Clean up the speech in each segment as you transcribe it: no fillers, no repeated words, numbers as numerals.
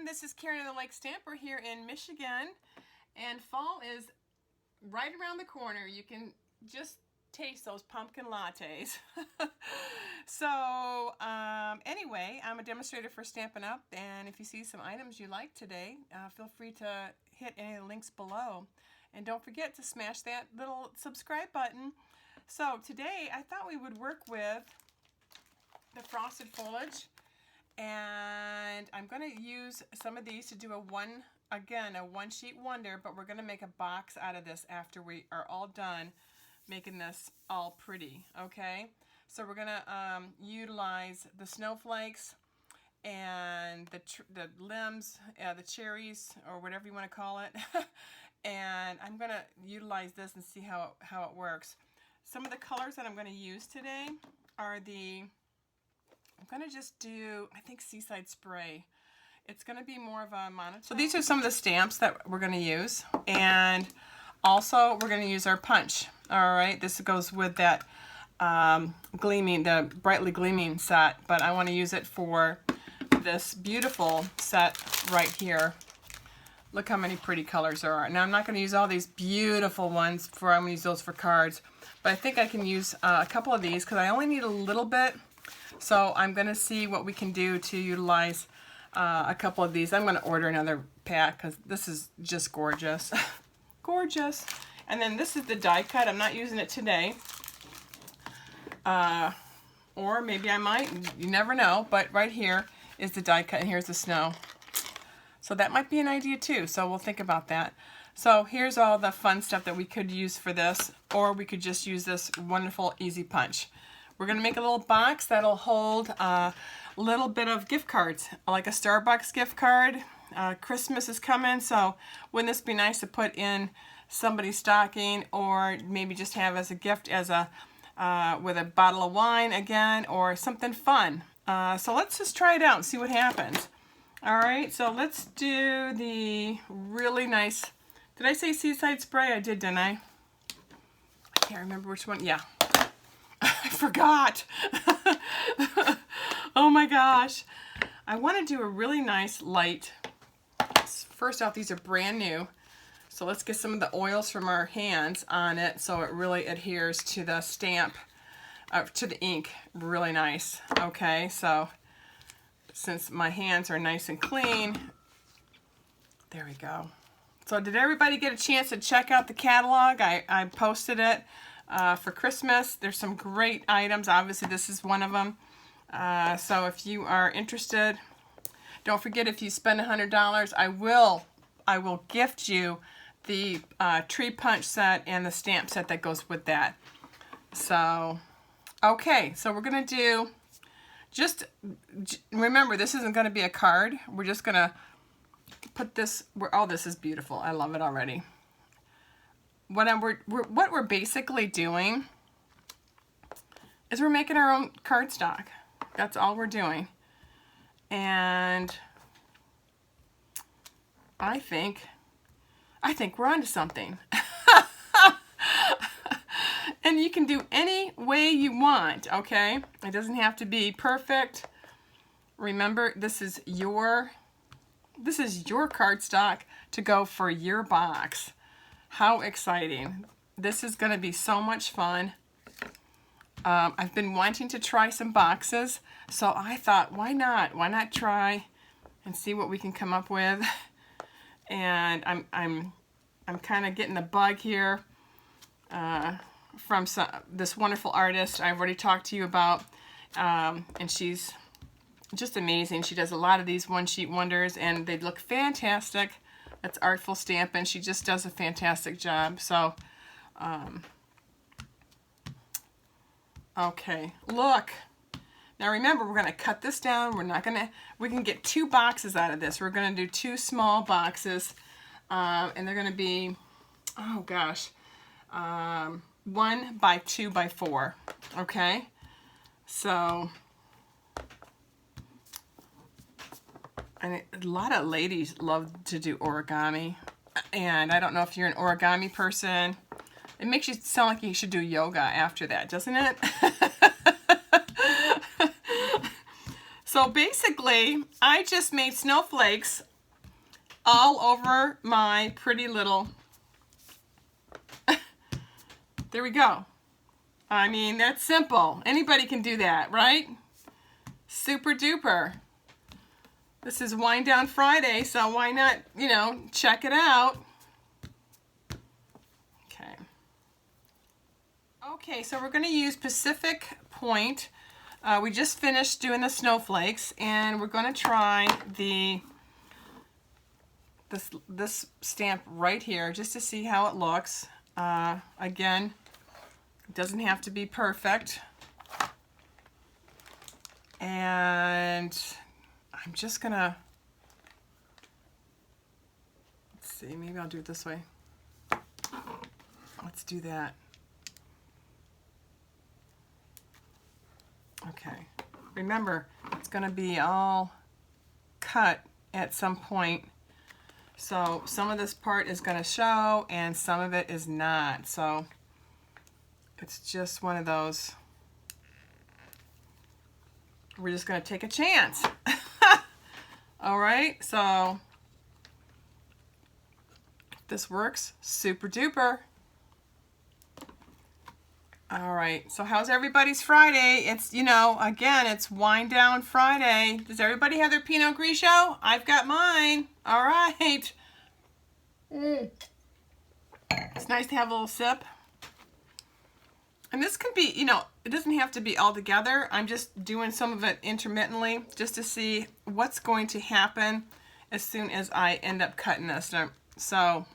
everyone, this is Karen of the Lake Stamper here in Michigan, and fall is right around the corner. You can just taste those pumpkin lattes. So anyway, I'm a demonstrator for Stampin' Up, and if you see some items you like today, feel free to hit any of the links below, and don't forget to smash that little subscribe button. So today I thought we would work with the frosted foliage, and I'm going to use some of these to do a one sheet wonder, but we're going to make a box out of this after we are all done making this all pretty. Okay, so we're going to utilize the snowflakes and the limbs, the cherries, or whatever you want to call it. And I'm going to utilize this and see how it works. Some of the colors that I'm going to use today are I'm going to just do, I think, Seaside Spray. It's going to be more of a monotone. So these are some of the stamps that we're going to use. And also, we're going to use our punch. All right, this goes with that Gleaming, the Brightly Gleaming set. But I want to use it for this beautiful set right here. Look how many pretty colors there are. Now, I'm not going to use all these beautiful ones. I'm going to use those for cards. But I think I can use a couple of these because I only need a little bit. So I'm going to see what we can do to utilize a couple of these. I'm going to order another pack because this is just gorgeous. Gorgeous. And then this is the die cut. I'm not using it today. Or maybe I might. You never know. But right here is the die cut, and here's the snow. So that might be an idea too. So we'll think about that. So here's all the fun stuff that we could use for this, or we could just use this wonderful easy punch. We're going to make a little box that'll hold a little bit of gift cards, like a Starbucks gift card. Christmas is coming, so wouldn't this be nice to put in somebody's stocking, or maybe just have as a gift as with a bottle of wine again, or something fun. So let's just try it out and see what happens. All right, so let's do the really nice, did I say Seaside Spray? I did, didn't I? I can't remember which one. Yeah. I forgot. Oh my gosh. I want to do a really nice light. First off, these are brand new. So let's get some of the oils from our hands on it so it really adheres to the stamp, to the ink. Really nice. Okay, so since my hands are nice and clean, there we go. So did everybody get a chance to check out the catalog? I posted it. For Christmas. There's some great items. Obviously, this is one of them. So if you are interested, don't forget, if you spend $100, I will gift you the tree punch set and the stamp set that goes with that. So, okay. So we're going to do, just remember, this isn't going to be a card. We're just going to put this, oh, this is beautiful. I love it already. What we're basically doing is we're making our own cardstock. That's all we're doing. And I think we're onto something. And you can do any way you want, okay? It doesn't have to be perfect. Remember, this is your cardstock to go for your box. How exciting. This is going to be so much fun. I've been wanting to try some boxes, so I thought, why not? Why not try and see what we can come up with? And I'm kind of getting the bug here from this wonderful artist I've already talked to you about, and she's just amazing. She does a lot of these one-sheet wonders, and they look fantastic. That's Artful Stampin'. She just does a fantastic job. So, okay, look. Now remember, we're going to cut this down. We can get 2 boxes out of this. We're going to do 2 small boxes, and they're going to be, oh gosh, 1 by 2 by 4. Okay, so. And a lot of ladies love to do origami, and I don't know if you're an origami person. It makes you sound like you should do yoga after that, doesn't it? So basically, I just made snowflakes all over my pretty little, there we go. I mean, that's simple. Anybody can do that, right? Super duper. This is Wind Down Friday, so why not, you know, check it out. Okay. Okay, so we're going to use Pacific Point. We just finished doing the snowflakes, and we're going to try this stamp right here just to see how it looks. Again, it doesn't have to be perfect. And I'm just gonna, let's see, maybe I'll do it this way. Let's do that. Okay, remember, it's gonna be all cut at some point. So some of this part is gonna show and some of it is not. So it's just one of those. We're just going to take a chance. All right, so if this works, super duper. All right, so how's everybody's Friday? It's, you know, again, it's Wind Down Friday. Does everybody have their Pinot Grigio? I've got mine. All right. It's nice to have a little sip. And this could be, you know, it doesn't have to be all together. I'm just doing some of it intermittently just to see what's going to happen as soon as I end up cutting this. So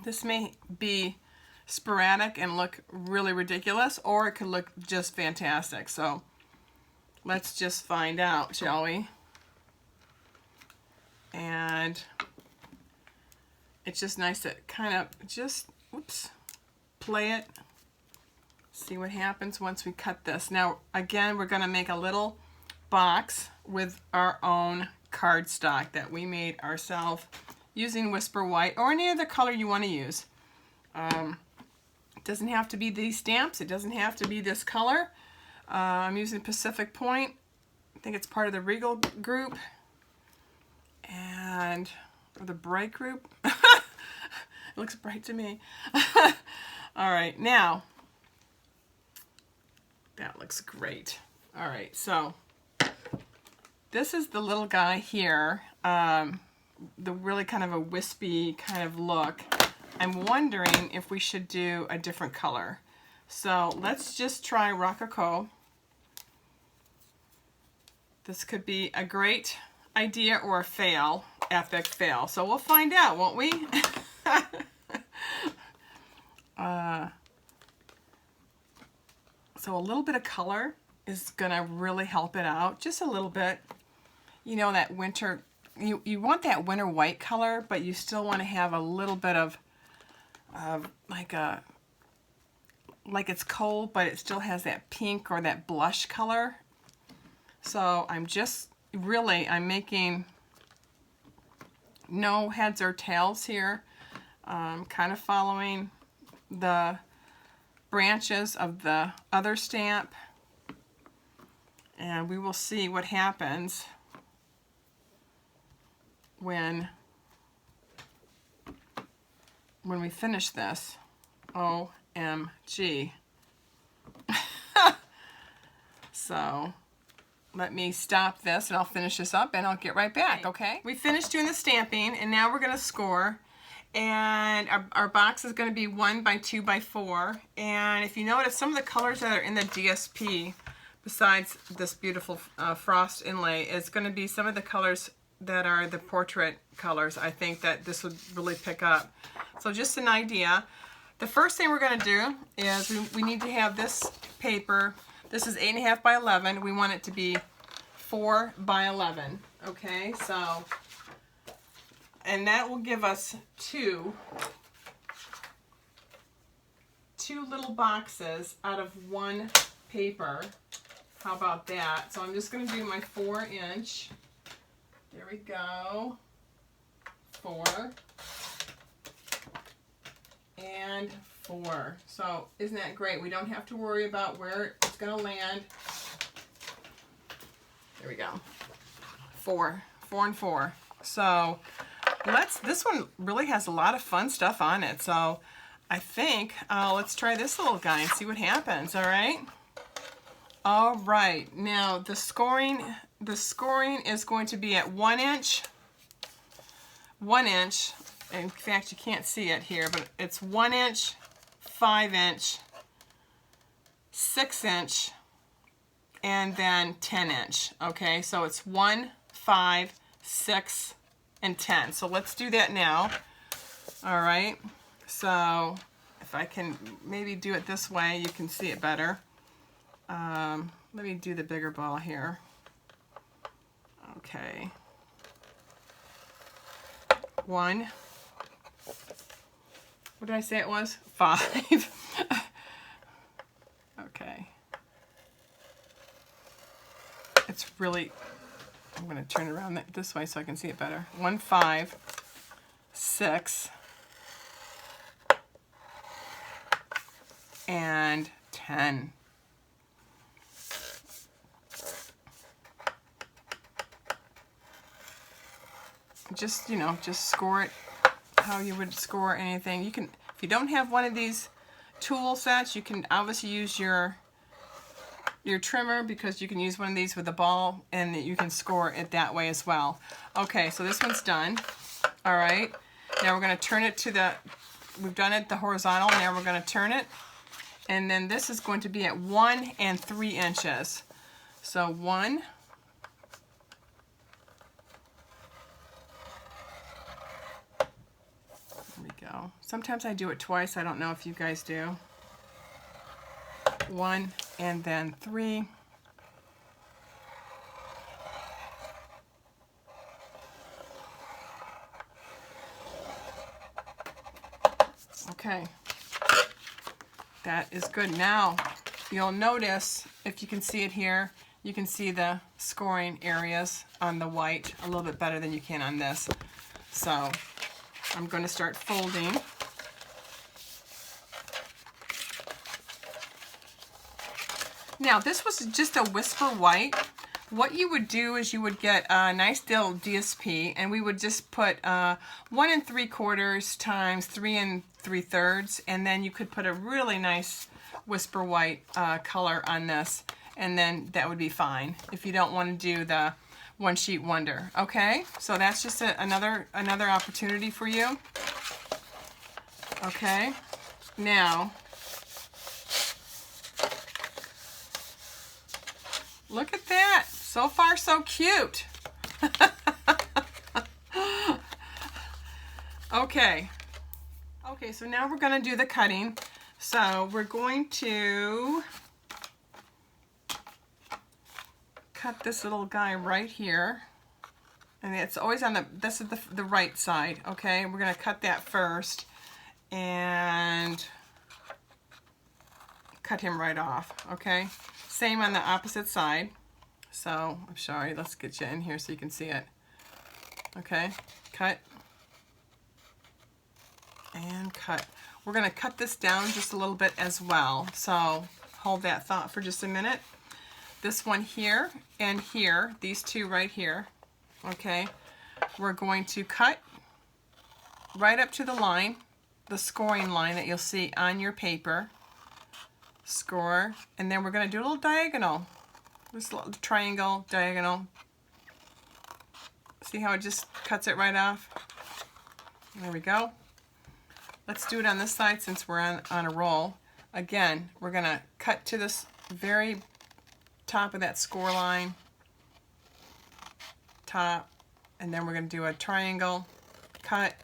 this may be sporadic and look really ridiculous, or it could look just fantastic. So let's just find out, shall we? And it's just nice to kind of just, whoops, play it. See what happens once we cut this. Now, again, we're going to make a little box with our own cardstock that we made ourselves using Whisper White or any other color you want to use. It doesn't have to be these stamps. It doesn't have to be this color. I'm using Pacific Point. I think it's part of the Regal group and or the Bright group. It looks bright to me. All right, now that looks great. All right, so this is the little guy here, the really kind of a wispy kind of look. I'm wondering if we should do a different color. So let's just try Rococo. This could be a great idea or a fail, epic fail. So we'll find out, won't we? So a little bit of color is gonna really help it out, just a little bit. You know, that winter, you want that winter white color, but you still want to have a little bit of like it's cold, but it still has that pink or that blush color. So I'm just really, I'm making no heads or tails here. Kind of following the branches of the other stamp, and we will see what happens when we finish this. OMG. So let me stop this and I'll finish this up and I'll get right back, okay? We finished doing the stamping and now we're gonna score. And our box is going to be 1 by 2 by 4. And if you notice, some of the colors that are in the DSP, besides this beautiful frost inlay, is going to be some of the colors that are the portrait colors. I think that this would really pick up. So just an idea. The first thing we're going to do is we need to have this paper. This is 8.5 by 11. We want it to be 4 by 11. Okay, so... and that will give us two little boxes out of one paper. How about that? So I'm just going to do my 4-inch. There we go. 4 and 4. So isn't that great? We don't have to worry about where it's going to land. There we go. 4 and 4. So this one really has a lot of fun stuff on it. So I think let's try this little guy and see what happens. All right. All right. Now the scoring is going to be at 1 inch. 1 inch. In fact, you can't see it here, but it's 1 inch, 5 inch, 6 inch, and then 10 inch. Okay, so it's 1, 5, 6, and 10. So let's do that now. All right, so if I can maybe do it this way, you can see it better. Let me do the bigger ball here. Okay. 1. What did I say it was? 5. Okay. It's really, I'm going to turn it around this way so I can see it better. 1, 5, 6, and 10. Just, you know, just score it how you would score anything. You can, if you don't have one of these tool sets, you can obviously use your trimmer, because you can use one of these with a ball and you can score it that way as well. Okay, so this one's done. All right, now we're going to turn it to we've done it the horizontal, now we're going to turn it, and then this is going to be at 1 and 3 inches. So 1, sometimes I do it twice. I don't know if you guys do. 1 and then 3. Okay. That is good. Now, you'll notice, if you can see it here, you can see the scoring areas on the white a little bit better than you can on this. So I'm going to start folding. Now this was just a Whisper White. What you would do is you would get a nice little DSP, and we would just put 1 3/4 times 3 3/3, and then you could put a really nice Whisper White color on this, and then that would be fine if you don't want to do the one sheet wonder. Okay, so that's just another opportunity for you. Okay, now look at that. So far, so cute. Okay. Okay, so now we're going to do the cutting. So we're going to cut this little guy right here. And it's always on this is the right side, okay? We're going to cut that first and cut him right off, okay? Same on the opposite side. So, I'm sorry, let's get you in here so you can see it. Okay, cut. And cut. We're going to cut this down just a little bit as well. So, hold that thought for just a minute. This one here and here, these two right here, okay, we're going to cut right up to the line, the scoring line that you'll see on your paper. Score, and then we're going to do a little diagonal, this little triangle diagonal. See how it just cuts it right off? There we go. Let's do it on this side since we're on a roll. Again, we're going to cut to this very top of that score line, top, and then we're going to do a triangle, cut,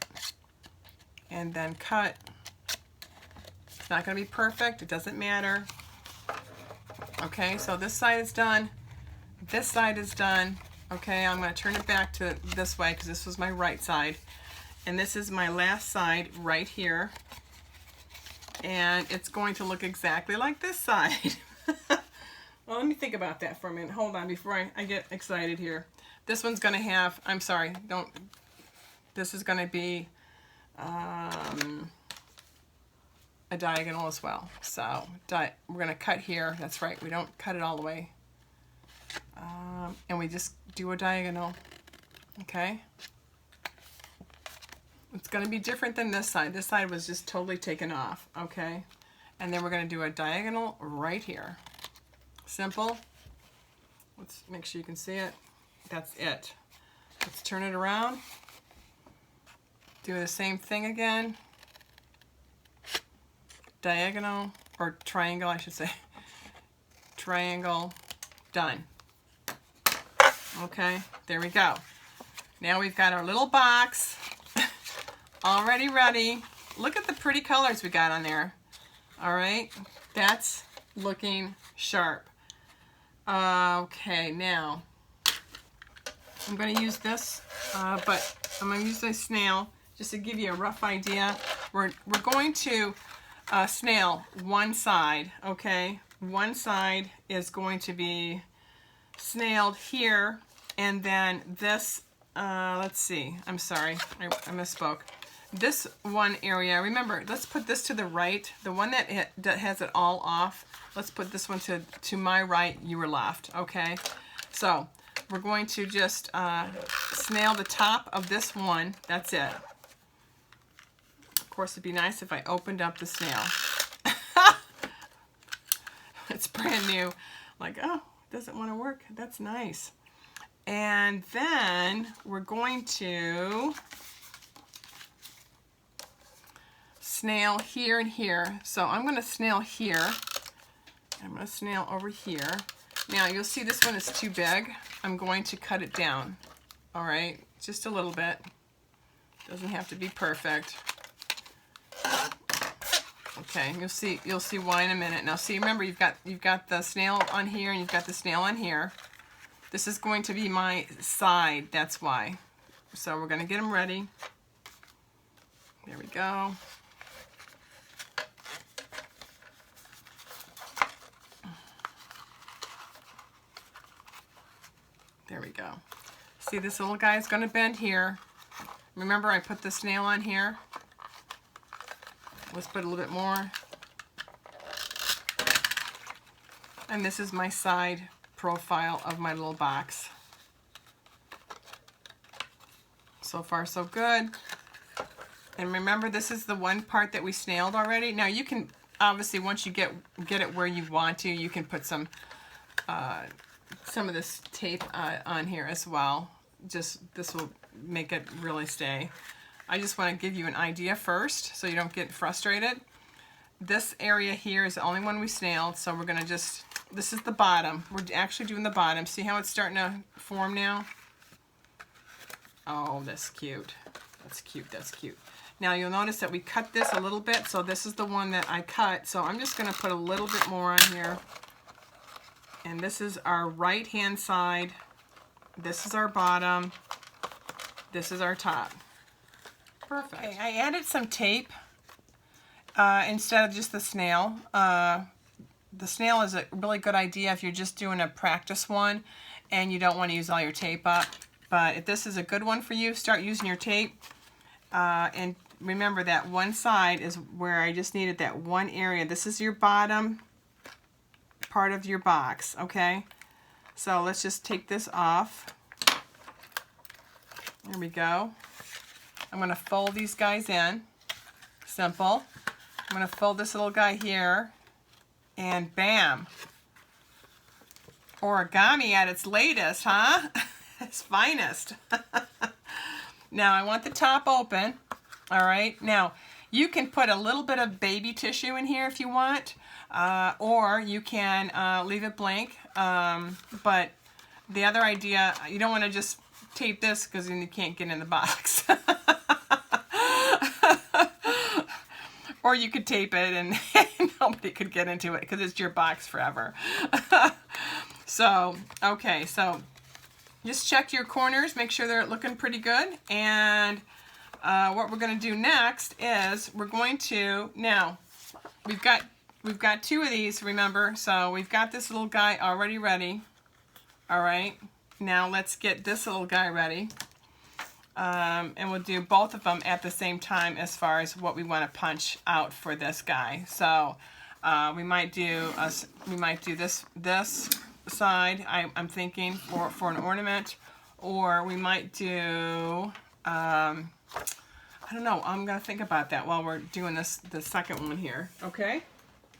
and then cut. It's not going to be perfect, it doesn't matter. Okay, so this side is done, this side is done. Okay, I'm going to turn it back to this way because this was my right side, and this is my last side right here, and it's going to look exactly like this side. Well, let me think about that for a minute. Hold on before I get excited here. This one's going to have, I'm sorry, this is going to be a diagonal as well. So we're going to cut here. That's right, we don't cut it all the way. And we just do a diagonal. Okay. It's going to be different than this side. This side was just totally taken off, okay? And then we're going to do a diagonal right here. Simple. Let's make sure you can see it. That's it. Let's turn it around. Do the same thing again. Diagonal, or triangle, I should say. Triangle, done. Okay, there we go. Now we've got our little box already ready. Look at the pretty colors we got on there. All right, that's looking sharp. Okay, now I'm going to use this, but I'm going to use a snail just to give you a rough idea. We're going to snail one side, okay? One side is going to be snailed here, and then this, let's see, I'm sorry, I misspoke. This one area, remember, let's put this to the right. The one that has it all off, let's put this one to my right, your left, okay? So we're going to just snail the top of this one, that's it. Of course, it'd be nice if I opened up the snail. It's brand new. Like, oh, it doesn't want to work. That's nice. And then we're going to snail here and here. So I'm going to snail here. I'm going to snail over here. Now you'll see this one is too big. I'm going to cut it down. All right, just a little bit. Doesn't have to be perfect. Okay, you'll see why in a minute. Now see, remember you've got the snail on here and you've got the snail on here. This is going to be my side, that's why. So we're going to get them ready. There we go. There we go. See, this little guy is going to bend here. Remember I put the snail on here. Let's put a little bit more. And this is my side profile of my little box. So far so good. And remember, this is the one part that we snailed already. Now you can, obviously once you get it where you want to, you can put some of this tape on here as well. Just, this will make it really stay. I just want to give you an idea first so you don't get frustrated. This area here is the only one we snailed, so we're going to just, this is the bottom. We're actually doing the bottom. See how it's starting to form now? Oh, that's cute. That's cute, that's cute. Now you'll notice that we cut this a little bit, so this is the one that I cut. So I'm just going to put a little bit more on here. And this is our right-hand side. This is our bottom. This is our top. Perfect. Okay, I added some tape instead of just the snail. The snail is a really good idea if you're just doing a practice one and you don't want to use all your tape up. But if this is a good one for you, start using your tape. And remember that one side is where I just needed that one area. This is your bottom part of your box, okay? So let's just take this off. There we go. I'm going to fold these guys in. Simple. I'm going to fold this little guy here. And bam. Origami at its latest, huh? Its finest. Now I want the top open. All right. Now you can put a little bit of baby tissue in here if you want. Or you can leave it blank. But the other idea, you don't want to just tape this because then you can't get in the box. Or you could tape it and nobody could get into it because it's your box forever. So, okay, so just check your corners, make sure they're looking pretty good. And what we're going to do next is we're going to, now we've got two of these, remember, so we've got this little guy already ready. All right, now let's get this little guy ready. And we'll do both of them at the same time as far as what we want to punch out for this guy. So we might do this side. I'm thinking for an ornament, or we might do I don't know. I'm gonna think about that while we're doing the second one here. Okay.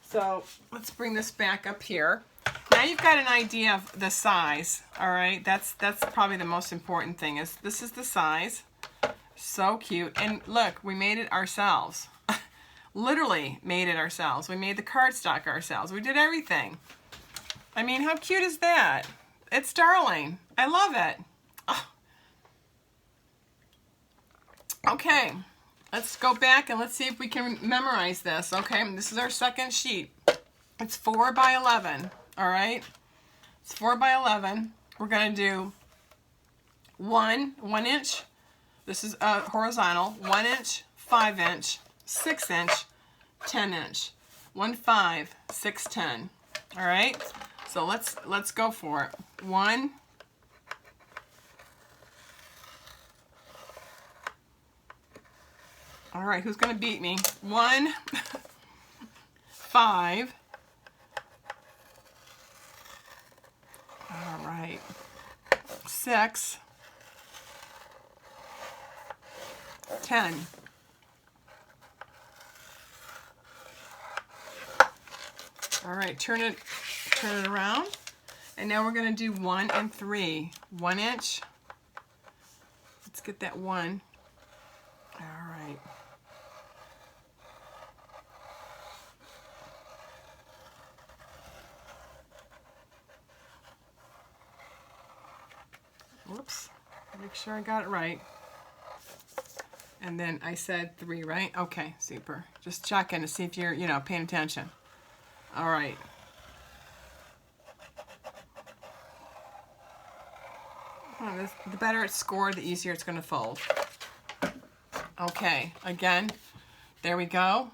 So let's bring this back up here. Now you've got an idea of the size. All right. That's probably the most important thing. Is this is the size. So cute. And look, we made it ourselves. Literally made it ourselves. We made the cardstock ourselves. We did everything. I mean, how cute is that? It's darling. I love it. Oh. Okay, let's go back and let's see if we can memorize this. Okay, this is our second sheet. It's 4 by 11. All right, it's 4 by 11. We're gonna do 1 inch. This is horizontal. 1 inch, 5 inch, 6 inch, 10 inch. 1, 5, 6, 10. All right. So let's go for it. 1. All right, who's going to beat me? 1, 5. All right. 6, 10. All right, turn it around. And now we're going to do 1 and 3. 1 inch. Let's get that 1. All right. Whoops. Make sure I got it right. And then I said 3, right? Okay, super. Just checking to see if you're, paying attention. All right. The better it's scored, the easier it's going to fold. Okay, again, there we go.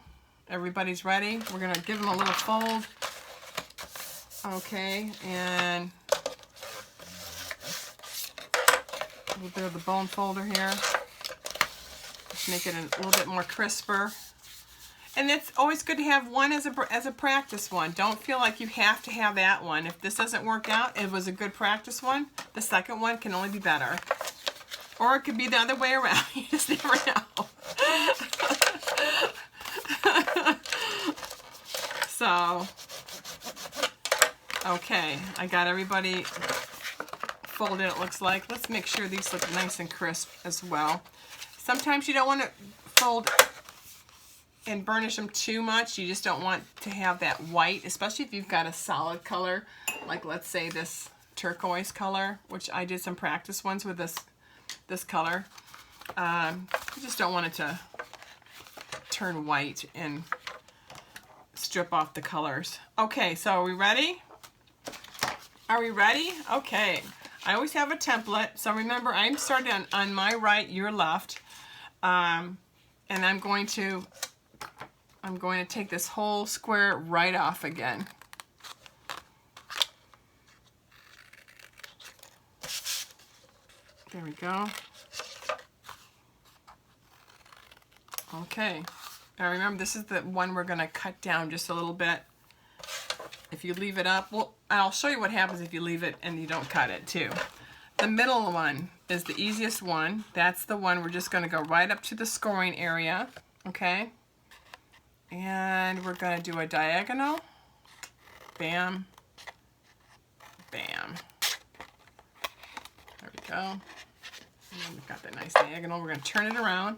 Everybody's ready. We're going to give them a little fold. Okay, and a little bit of the bone folder here. Just make it a little bit more crisper. And it's always good to have one as a practice one. Don't feel like you have to have that one. If this doesn't work out, it was a good practice one. The second one can only be better. Or it could be the other way around. You just never know. So, okay. I got everybody folded, it looks like. Let's make sure these look nice and crisp as well. Sometimes you don't want to fold and burnish them too much. You just don't want to have that white, especially if you've got a solid color, like let's say this turquoise color, which I did some practice ones with this color. You just don't want it to turn white and strip off the colors. Okay, so are we ready? Are we ready? Okay. I always have a template, so remember I'm starting on my right, your left, and I'm going to take this whole square right off again. There we go. Okay. Now remember, this is the one we're going to cut down just a little bit. If you leave it up, well, I'll show you what happens if you leave it and you don't cut it too. The middle one is the easiest one. That's the one we're just going to go right up to the scoring area. Okay. And we're going to do a diagonal. Bam. Bam. There we go. And we've got that nice diagonal. We're going to turn it around.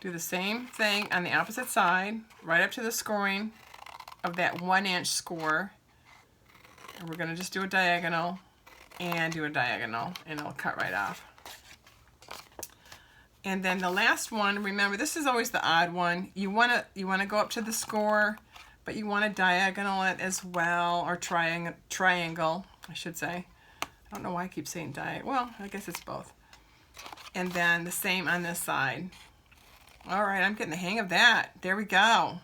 Do the same thing on the opposite side, right up to the scoring of that 1 inch score. And we're going to just do a diagonal and do a diagonal, and it'll cut right off. And then the last one, remember, this is always the odd one. You want to go up to the score, but you want to diagonal it as well, or triangle, I should say. I don't know why I keep saying diagonal. Well, I guess it's both. And then the same on this side. All right, I'm getting the hang of that. There we go.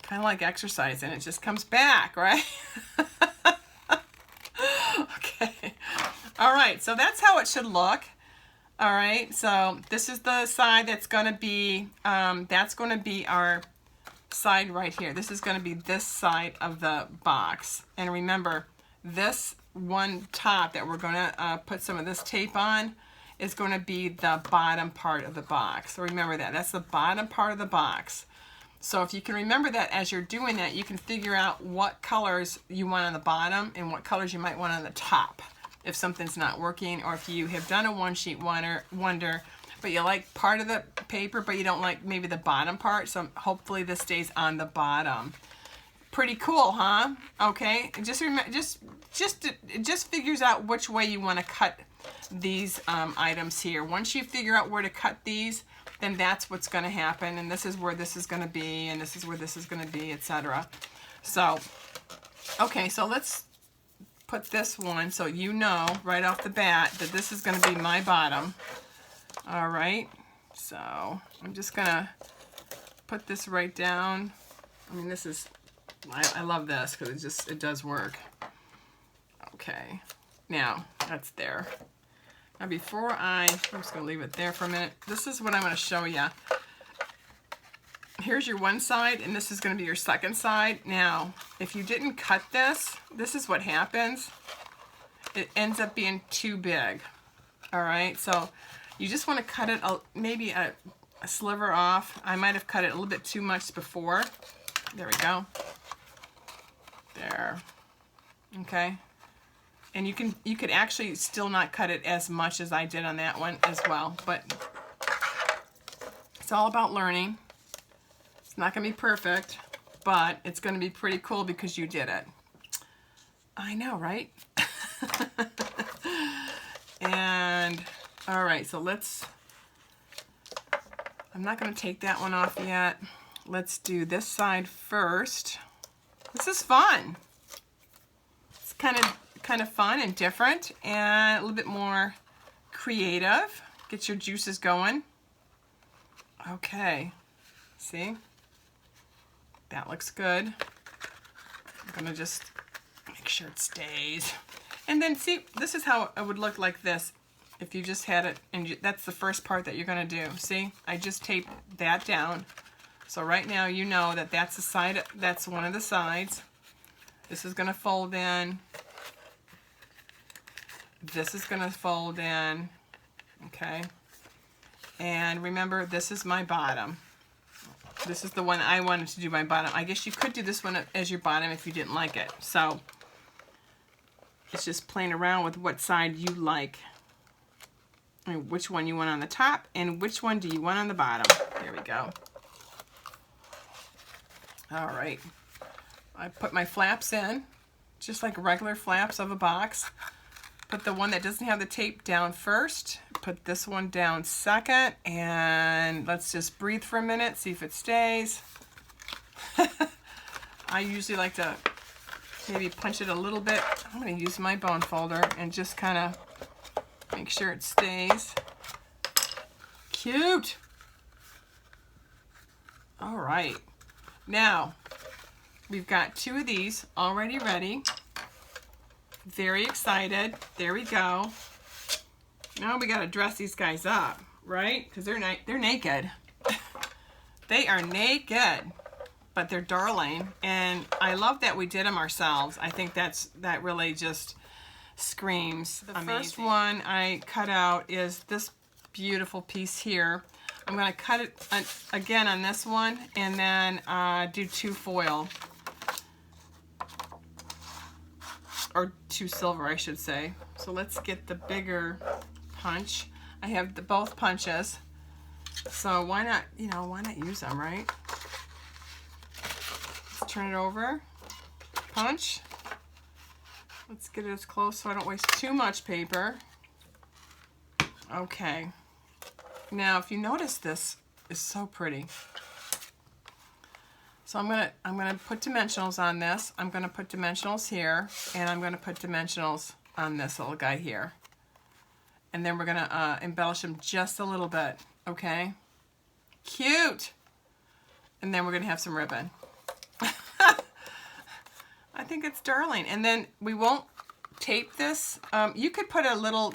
Kind of like exercising. It just comes back, right? Okay. All right, so that's how it should look. All right, so this is the side that's going to be our side right here. This is going to be this side of the box. And remember, this one top that we're going to put some of this tape on is going to be the bottom part of the box. So remember that. That's the bottom part of the box. So if you can remember that as you're doing that, you can figure out what colors you want on the bottom and what colors you might want on the top if something's not working, or if you have done a one-sheet wonder, but you like part of the paper, but you don't like maybe the bottom part. So hopefully this stays on the bottom. Pretty cool, huh? Okay, just remember, it just figures out which way you want to cut these items here. Once you figure out where to cut these, then that's what's going to happen, and this is where this is going to be, and this is where this is going to be, etc. So, okay, so let's put this one so you know right off the bat that this is going to be my bottom. All right, so I'm just going to put this right down. I mean, this is, I love this because it does work. Okay, now that's there. Now before I'm just going to leave it there for a minute. This is what I'm going to show you. Here's your one side, and this is going to be your second side. Now, if you didn't cut this, this is what happens. It ends up being too big. All right, so you just want to cut it maybe a sliver off. I might have cut it a little bit too much before. There we go. There. Okay. And you could actually still not cut it as much as I did on that one as well, but it's all about learning. It's not going to be perfect, but it's going to be pretty cool because you did it. I know, right? And all right, so I'm not going to take that one off yet. Let's do this side first. This is fun. It's kind of fun and different and a little bit more creative. Get your juices going. Okay, see? That looks good. I'm gonna just make sure it stays. And then see, this is how it would look like this if you just had it, and that's the first part that you're gonna do. See, I just taped that down. So right now you know that that's the side, that's one of the sides. This is gonna fold in. This is gonna fold in, okay? And remember, this is my bottom. This is the one I wanted to do my bottom. I guess you could do this one as your bottom if you didn't like it. So it's just playing around with what side you like, and which one you want on the top, and which one do you want on the bottom. There we go. All right. I put my flaps in, just like regular flaps of a box. Put the one that doesn't have the tape down first. Put this one down second, and let's just breathe for a minute, see if it stays. I usually like to maybe punch it a little bit. I'm going to use my bone folder and just kind of make sure it stays. Cute. All right. Now, we've got 2 of these already ready. Very excited. There we go. Now we got to dress these guys up, right? Because they're naked. They are naked, but they're darling. And I love that we did them ourselves. I think that really just screams amazing. The first one I cut out is this beautiful piece here. I'm going to cut it again on this one, and then do 2 foil. Or 2 silver, I should say. So let's get the bigger punch. I have both punches, so why not use them, right? Let's turn it over. Punch. Let's get it as close so I don't waste too much paper. Okay. Now, if you notice, this is so pretty. So I'm gonna put dimensionals on this. I'm gonna put dimensionals here, and I'm gonna put dimensionals on this little guy here. And then we're gonna embellish them just a little bit, okay? Cute! And then we're gonna have some ribbon. I think it's darling. And then we won't tape this. You could put a little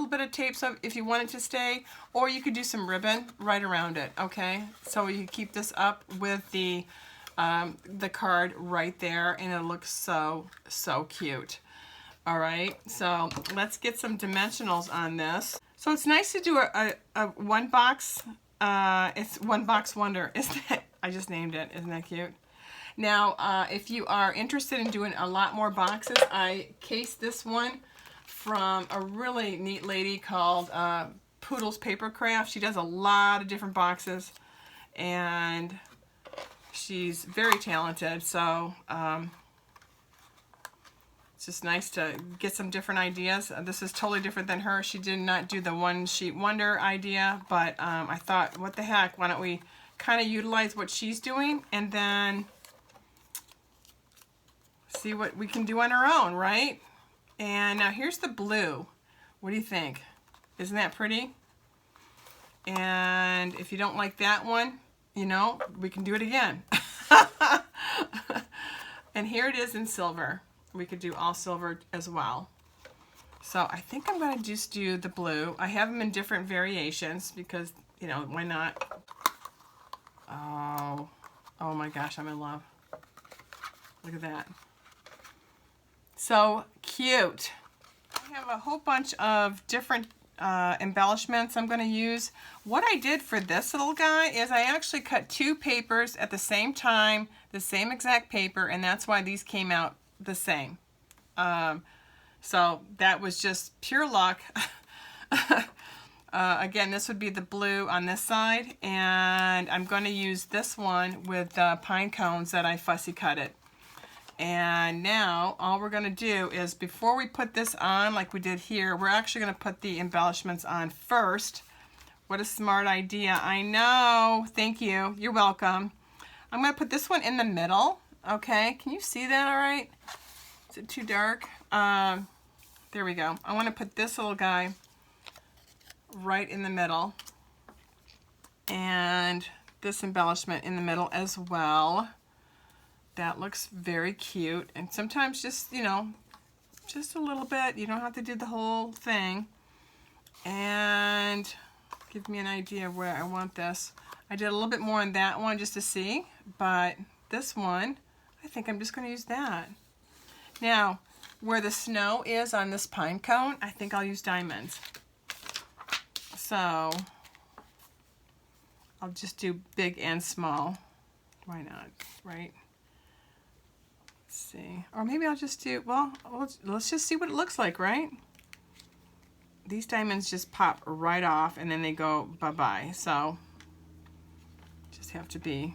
bit of tape so if you want it to stay, or you could do some ribbon right around it, okay? So you keep this up with the card right there, and it looks so cute. All right, so let's get some dimensionals on this. So it's nice to do a one box, it's one box wonder. Isn't that, I just named it, isn't that cute? Now, if you are interested in doing a lot more boxes, I cased this one from a really neat lady called PootlesPapercraft. She does a lot of different boxes, and she's very talented, so it's just nice to get some different ideas. This is totally different than her. She did not do the one sheet wonder idea, but I thought, what the heck, why don't we kind of utilize what she's doing and then see what we can do on our own, right? And now here's the blue. What do you think? Isn't that pretty? And if you don't like that one, you know, we can do it again. And here it is in silver. We could do all silver as well. So I think I'm going to just do the blue. I have them in different variations because, you know, why not? Oh my gosh, I'm in love. Look at that. So cute. I have a whole bunch of different embellishments I'm going to use. What I did for this little guy is I actually cut 2 papers at the same time, the same exact paper, and that's why these came out the same. So that was just pure luck. Again, this would be the blue on this side, and I'm going to use this one with pine cones that I fussy cut it. And now all we're going to do is, before we put this on like we did here, we're actually going to put the embellishments on first. What a smart idea. I know. Thank you. You're welcome. I'm going to put this one in the middle. Okay. Can you see that all right? Is it too dark? There we go. I want to put this little guy right in the middle. And this embellishment in the middle as well. That looks very cute. And sometimes just, you know, just a little bit. You don't have to do the whole thing. And give me an idea of where I want this. I did a little bit more on that one just to see. But this one, I think I'm just going to use that. Now, where the snow is on this pine cone, I think I'll use diamonds. So, I'll just do big and small. Why not, right? Let's see. Or maybe I'll just do, well, let's just see what it looks like, right? These diamonds just pop right off and then they go bye-bye. So, just have to be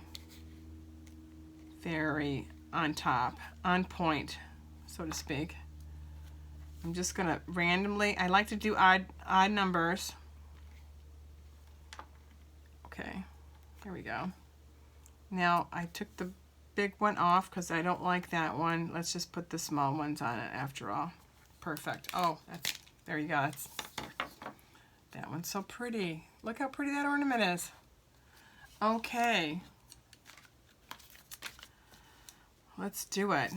very on top, on point, so to speak. I'm just going to randomly, I like to do odd numbers. Okay, here we go. Now I took the big one off because I don't like that one. Let's just put the small ones on it after all. Perfect. Oh, there you go. That one's so pretty. Look how pretty that ornament is. Okay. Let's do it.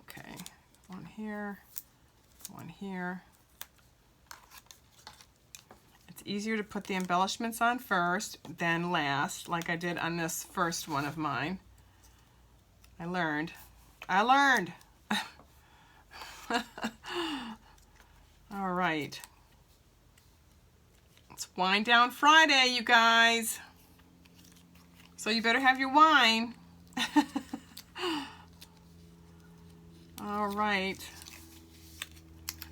Okay, one here, one here. It's easier to put the embellishments on first than last, like I did on this first one of mine. I learned. All right. It's Wine Down Friday, you guys. So you better have your wine. All right.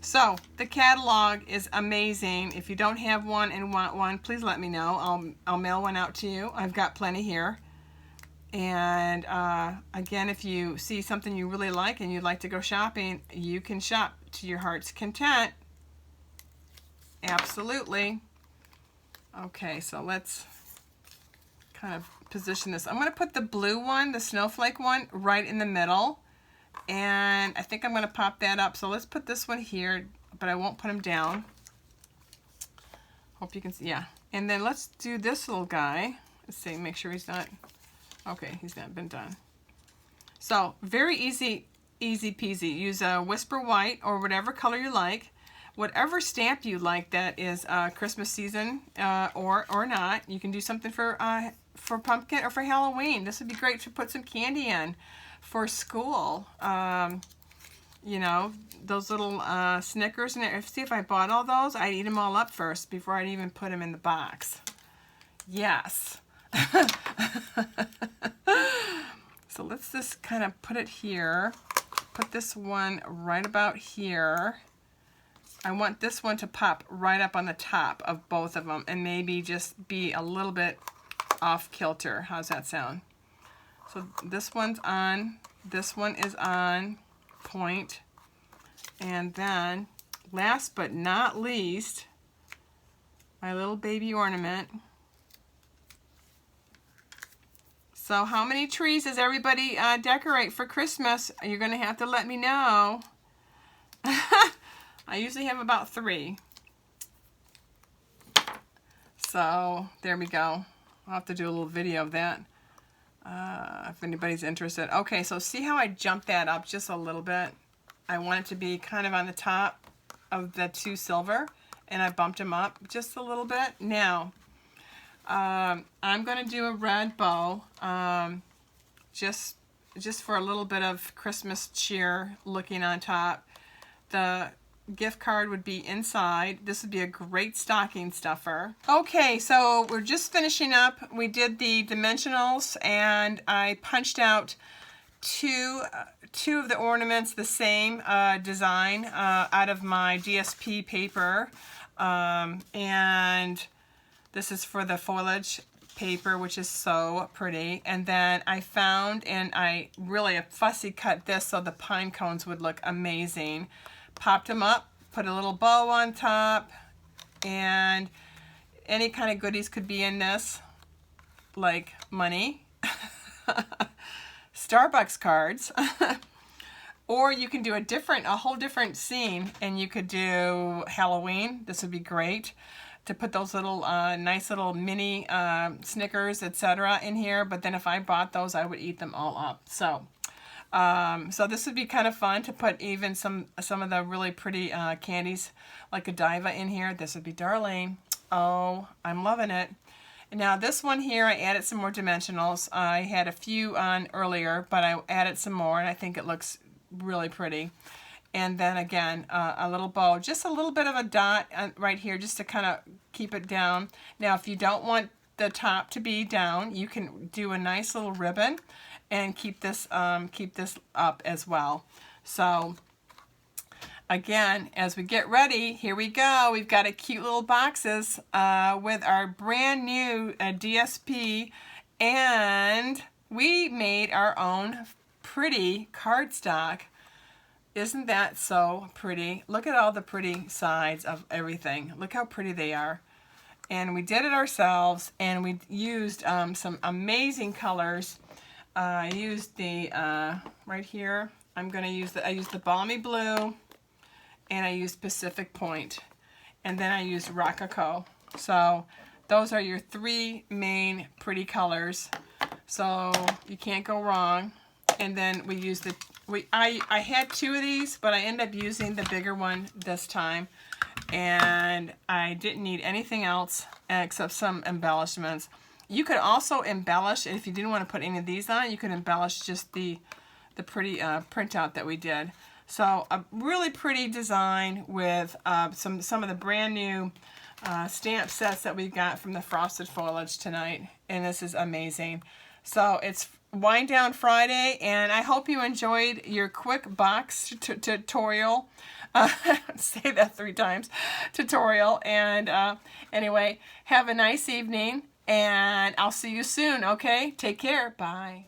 So the catalog is amazing. If you don't have one and want one, please let me know. I'll mail one out to you. I've got plenty here. And again, if you see something you really like and you'd like to go shopping, you can shop to your heart's content. Absolutely. Okay, so let's kind of position this. I'm going to put the blue one, the snowflake one, right in the middle. And I think I'm going to pop that up. So let's put this one here, but I won't put him down. Hope you can see. Yeah. And then let's do this little guy. Let's see, make sure he's not. Okay, he's not been done. So very easy peasy. Use a Whisper White or whatever color you like. Whatever stamp you like that is Christmas season or not. You can do something for pumpkin or for Halloween. This would be great to put some candy in. for school. You know, those little Snickers. And see, if I bought all those, I'd eat them all up first before I'd even put them in the box. Yes. So let's just kind of put it here. Put this one right about here. I want this one to pop right up on the top of both of them and maybe just be a little bit off kilter. How's that sound? So this one's on, this one is on point. And then, last but not least, my little baby ornament. So how many trees does everybody decorate for Christmas? You're going to have to let me know. I usually have about 3. So there we go. I'll have to do a little video of that if anybody's interested. Okay, so see how I jumped that up just a little bit? I want it to be kind of on the top of the 2 silver, and I bumped them up just a little bit. Now, I'm going to do a red bow, just for a little bit of Christmas cheer looking on top. The gift card would be inside. This would be a great stocking stuffer. Okay, so we're just finishing up. We did the dimensionals, and I punched out two of the ornaments, the same design out of my DSP paper, and this is for the foliage paper, which is so pretty. And then I found, and I really fussy cut this so the pine cones would look amazing. Popped them up, put a little bow on top, and any kind of goodies could be in this, like money, Starbucks cards, or you can do a whole different scene, and you could do Halloween. This would be great to put those little nice little mini Snickers, etc. in here. But then if I bought those, I would eat them all up. So so this would be kind of fun to put even some of the really pretty candies like a Diva in here. This would be darling. Oh, I'm loving it. And now this one here, I added some more dimensionals. I had a few on earlier, but I added some more, and I think it looks really pretty. And then again, a little bow, just a little bit of a dot right here just to kind of keep it down. Now, if you don't want the top to be down, you can do a nice little ribbon and keep this up as well. So again, as we get ready, here we go. We've got a cute little boxes with our brand new DSP, and we made our own pretty cardstock. Isn't that so pretty? Look at all the pretty sides of everything. Look how pretty they are. And we did it ourselves, and we used some amazing colors. I used the, right here, I used the Balmy Blue, and I used Pacific Point, and then I used Rococo. So those are your 3 main pretty colors. So you can't go wrong. And then we used I had 2 of these, but I ended up using the bigger one this time. And I didn't need anything else except some embellishments. You could also embellish, if you didn't want to put any of these on, you could embellish just the pretty printout that we did. So a really pretty design with some of the brand new stamp sets that we got from the Frosted Foliage tonight. And this is amazing. So it's Wind Down Friday, and I hope you enjoyed your quick box tutorial. Say that 3 times, tutorial. And anyway, have a nice evening, and I'll see you soon, okay? Take care. Bye.